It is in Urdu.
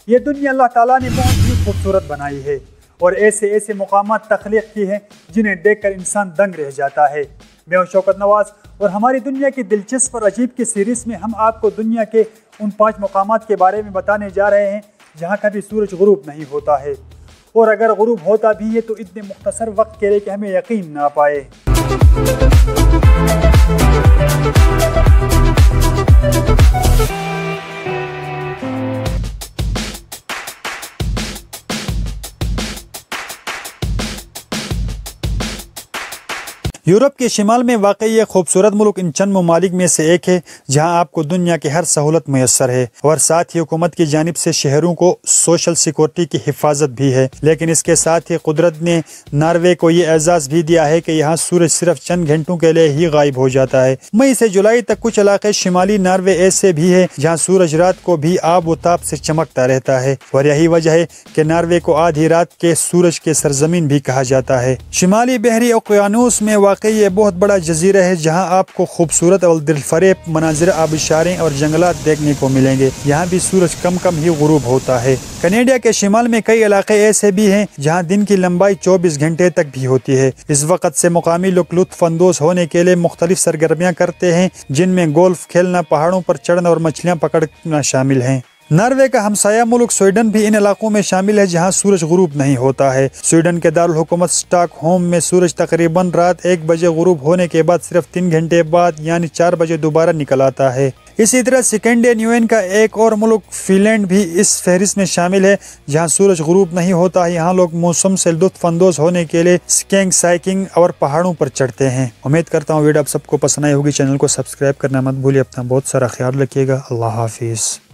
یہ دنیا اللہ تعالیٰ نے بہت ہی خوبصورت بنائی ہے اور ایسے ایسے مقامات تخلیق کی ہیں جنہیں دیکھ کر انسان دنگ رہ جاتا ہے۔ میں ہوں شوکت نواز اور ہماری دنیا کی دلچسپ اور عجیب کی سیریز میں ہم آپ کو دنیا کے ان 5 مقامات کے بارے میں بتانے جا رہے ہیں جہاں کبھی سورج غروب نہیں ہوتا ہے، اور اگر غروب ہوتا بھی ہے تو اتنے مختصر وقت کے لیے کہ ہمیں یقین نہ پائے۔ یورپ کے شمال میں واقع یہ خوبصورت ملک ان چند ممالک میں سے ایک ہے جہاں آپ کو دنیا کی ہر سہولت میسر ہے، اور ساتھ ہی حکومت کی جانب سے شہروں کو سوشل سیکورٹی کی حفاظت بھی ہے۔ لیکن اس کے ساتھ ہی قدرت نے ناروے کو یہ اعزاز بھی دیا ہے کہ یہاں سورج صرف چند گھنٹوں کے لیے ہی غائب ہو جاتا ہے۔ مئی سے جولائی تک کچھ علاقے شمالی ناروے ایسے بھی ہے جہاں سورج رات کو بھی آب و تاب سے چمکتا رہتا ہے، اور یہی وجہ ہے کہ ناروے کو آدھی رات کے سورج کے سرزمین بھی کہا جاتا ہے۔ شمالی بحری اوقیانوس میں یہ بہت بڑا جزیرہ ہے جہاں آپ کو خوبصورت اور دلفریب مناظر آبشاریں اور جنگلات دیکھنے کو ملیں گے۔ یہاں بھی سورج کم کم ہی غروب ہوتا ہے۔ کینیڈا کے شمال میں کئی علاقے ایسے بھی ہیں جہاں دن کی لمبائی 24 گھنٹے تک بھی ہوتی ہے۔ اس وقت سے مقامی لوگ لطف اندوز ہونے کے لیے مختلف سرگرمیاں کرتے ہیں جن میں گولف کھیلنا، پہاڑوں پر چڑھنا اور مچھلیاں پکڑنا شامل ہیں۔ ناروے کا ہمسایہ ملک سویڈن بھی ان علاقوں میں شامل ہے جہاں سورج غروب نہیں ہوتا ہے۔ سویڈن کے دارالحکومت اسٹاک ہوم میں سورج تقریباً رات 1 بجے غروب ہونے کے بعد صرف 3 گھنٹے بعد یعنی 4 بجے دوبارہ نکل آتا ہے۔ اسی طرح سکنڈینیوین کا ایک اور ملک فن لینڈ بھی اس فہرست میں شامل ہے جہاں سورج غروب نہیں ہوتا ہے۔ یہاں لوگ موسم سے لطف اندوز ہونے کے لیے اسکینگ، سائیکنگ اور پہاڑوں پر چڑھتے ہیں۔ امید کرتا ہوں ویڈیو آپ سب کو پسند آئی ہوگی۔ چینل کو سبسکرائب کرنا مت بھولیے۔ اپنا بہت سارا خیال رکھیے گا۔ اللہ حافظ۔